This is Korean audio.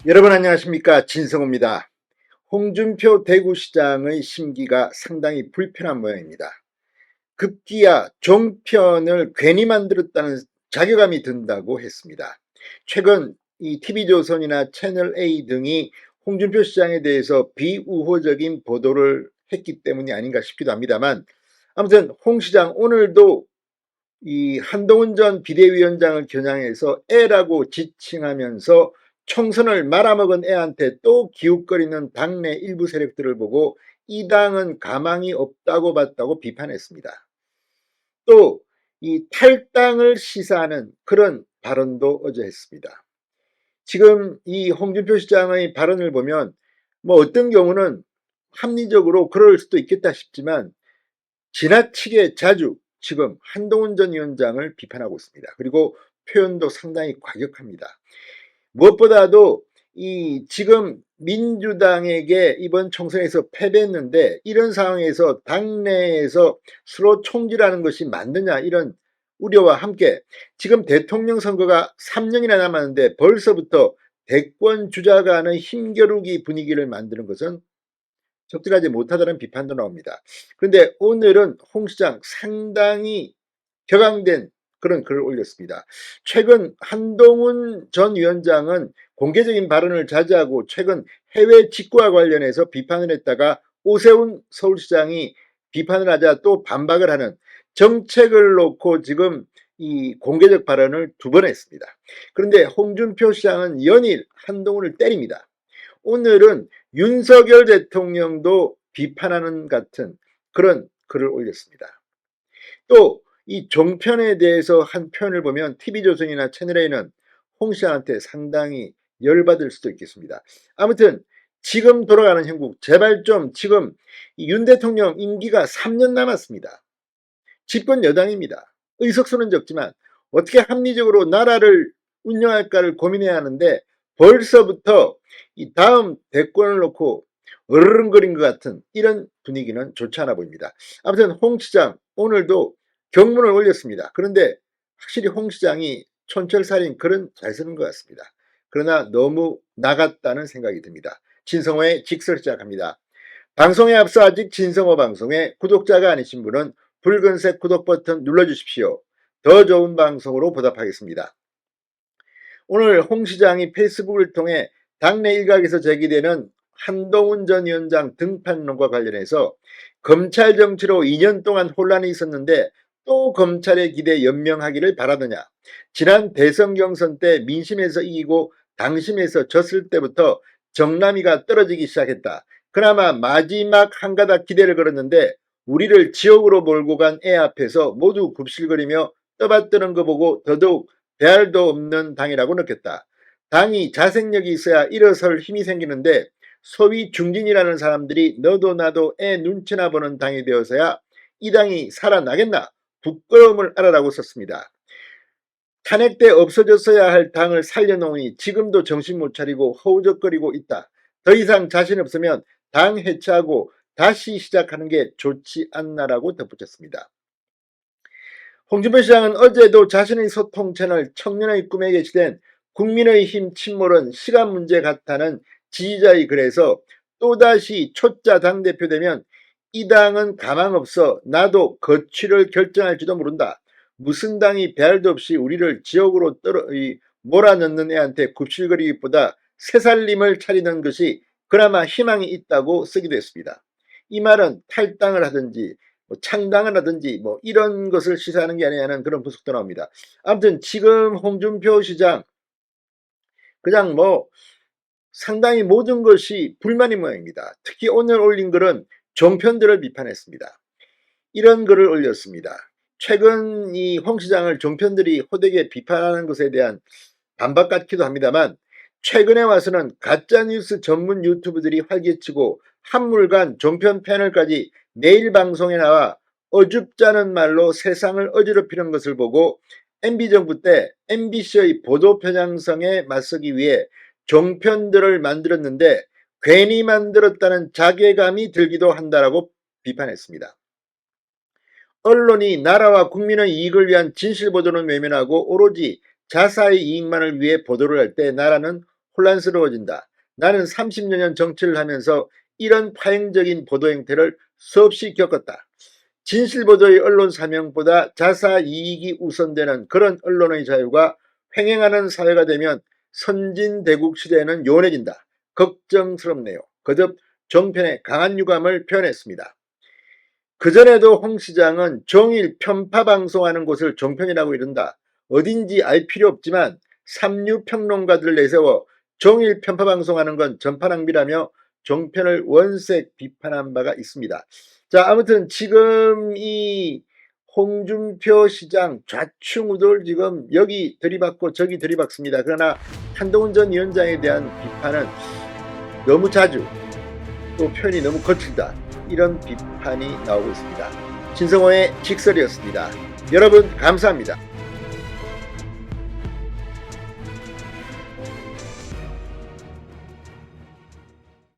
여러분 안녕하십니까, 진성호입니다. 홍준표 대구시장의 심기가 상당히 불편한 모양입니다. 급기야 종편을 괜히 만들었다는 자괴감이 든다고 했습니다. 최근 이 TV조선이나 채널A 등이 홍준표 시장에 대해서 비우호적인 보도를 했기 때문이 아닌가 싶기도 합니다만, 아무튼 홍 시장 오늘도 이 한동훈 전 비대위원장을 겨냥해서 애라고 지칭하면서 총선을 말아먹은 애한테 또 기웃거리는 당내 일부 세력들을 보고 이 당은 가망이 없다고 봤다고 비판했습니다. 또 이 탈당을 시사하는 그런 발언도 어제 했습니다. 지금 이 홍준표 시장의 발언을 보면 뭐 어떤 경우는 합리적으로 그럴 수도 있겠다 싶지만 지나치게 자주 지금 한동훈 전 위원장을 비판하고 있습니다. 그리고 표현도 상당히 과격합니다. 무엇보다도 이 지금 민주당에게 이번 총선에서 패배했는데 이런 상황에서 당내에서 서로 총질하는 것이 맞느냐, 이런 우려와 함께 지금 대통령 선거가 3년이나 남았는데 벌써부터 대권 주자 간의 힘겨루기 분위기를 만드는 것은 적절하지 못하다는 비판도 나옵니다. 그런데 오늘은 홍 시장 상당히 격앙된 그런 글을 올렸습니다. 최근 한동훈 전 위원장은 공개적인 발언을 자제하고 최근 해외 직구와 관련해서 비판을 했다가 오세훈 서울시장이 비판을 하자 또 반박을 하는 정책을 놓고 지금 이 공개적 발언을 두 번 했습니다. 그런데 홍준표 시장은 연일 한동훈을 때립니다. 오늘은 윤석열 대통령도 비판하는 같은 그런 글을 올렸습니다. 또 이 종편에 대해서 한 표현을 보면 TV조선이나 채널A는 홍 시장한테 상당히 열받을 수도 있겠습니다. 아무튼 지금 돌아가는 형국, 제발 좀, 지금 윤 대통령 임기가 3년 남았습니다. 집권 여당입니다. 의석수는 적지만 어떻게 합리적으로 나라를 운영할까를 고민해야 하는데 벌써부터 이 다음 대권을 놓고 으르렁거린 것 같은 이런 분위기는 좋지 않아 보입니다. 아무튼 홍 시장 오늘도 경문을 올렸습니다. 그런데 확실히 홍 시장이 촌철살인 글은 잘 쓰는 것 같습니다. 그러나 너무 나갔다는 생각이 듭니다. 진성호의 직설 시작합니다. 방송에 앞서 아직 진성호 방송에 구독자가 아니신 분은 붉은색 구독 버튼 눌러주십시오. 더 좋은 방송으로 보답하겠습니다. 오늘 홍 시장이 페이스북을 통해 당내 일각에서 제기되는 한동훈 전 위원장 등판론과 관련해서 검찰 정치로 2년 동안 혼란이 있었는데 또 검찰의 기대에 연명하기를 바라느냐, 지난 대선 경선 때 민심에서 이기고 당심에서 졌을 때부터 정남이가 떨어지기 시작했다. 그나마 마지막 한 가닥 기대를 걸었는데 우리를 지옥으로 몰고 간 애 앞에서 모두 굽실거리며 떠받드는 거 보고 더더욱 대알도 없는 당이라고 느꼈다. 당이 자생력이 있어야 일어설 힘이 생기는데 소위 중진이라는 사람들이 너도 나도 애 눈치나 보는 당이 되어서야 이 당이 살아나겠나, 부끄러움을 알아라고 썼습니다. 탄핵 때 없어졌어야 할 당을 살려놓으니 지금도 정신 못 차리고 허우적거리고 있다. 더 이상 자신 없으면 당 해체하고 다시 시작하는 게 좋지 않나라고 덧붙였습니다. 홍준표 시장은 어제도 자신의 소통 채널 청년의 꿈에 게시된 국민의힘 침몰은 시간 문제 같다는 지지자의 글에서 또다시 초짜 당대표 되면 이 당은 가망 없어 나도 거취를 결정할지도 모른다. 무슨 당이 배알도 없이 우리를 지옥으로 몰아넣는 애한테 굽실거리기보다 새살림을 차리는 것이 그나마 희망이 있다고 쓰기도 했습니다. 이 말은 탈당을 하든지 뭐 창당을 하든지 뭐 이런 것을 시사하는 게 아니냐는 그런 분석도 나옵니다. 아무튼 지금 홍준표 시장 그냥 뭐 상당히 모든 것이 불만인 모양입니다. 특히 오늘 올린 글은 종편들을 비판했습니다. 이런 글을 올렸습니다. 최근 이 홍 시장을 종편들이 호되게 비판하는 것에 대한 반박 같기도 합니다만, 최근에 와서는 가짜뉴스 전문 유튜브들이 활개치고 한물간 종편 패널까지 매일 방송에 나와 어줍잖은 말로 세상을 어지럽히는 것을 보고 MB정부 때 MBC의 보도 편향성에 맞서기 위해 종편들을 만들었는데 괜히 만들었다는 자괴감이 들기도 한다라고 비판했습니다. 언론이 나라와 국민의 이익을 위한 진실보도는 외면하고 오로지 자사의 이익만을 위해 보도를 할 때 나라는 혼란스러워진다. 나는 30여 년 정치를 하면서 이런 파행적인 보도 행태를 수없이 겪었다. 진실보도의 언론 사명보다 자사 이익이 우선되는 그런 언론의 자유가 횡행하는 사회가 되면 선진대국 시대에는 요원해진다. 걱정스럽네요. 거듭 정편의 강한 유감을 표현했습니다. 그전에도 홍 시장은 종일 편파 방송하는 곳을 종편이라고 이른다. 어딘지 알 필요 없지만 삼류 평론가들을 내세워 종일 편파 방송하는 건 전파 낭비라며 종편을 원색 비판한 바가 있습니다. 자, 아무튼 지금 이 홍준표 시장 좌충우돌 지금 여기 들이받고 저기 들이받습니다. 그러나 한동훈 전 위원장에 대한 비판은 너무 자주, 또 표현이 너무 거칠다, 이런 비판이 나오고 있습니다. 진성호의 직설이었습니다. 여러분 감사합니다.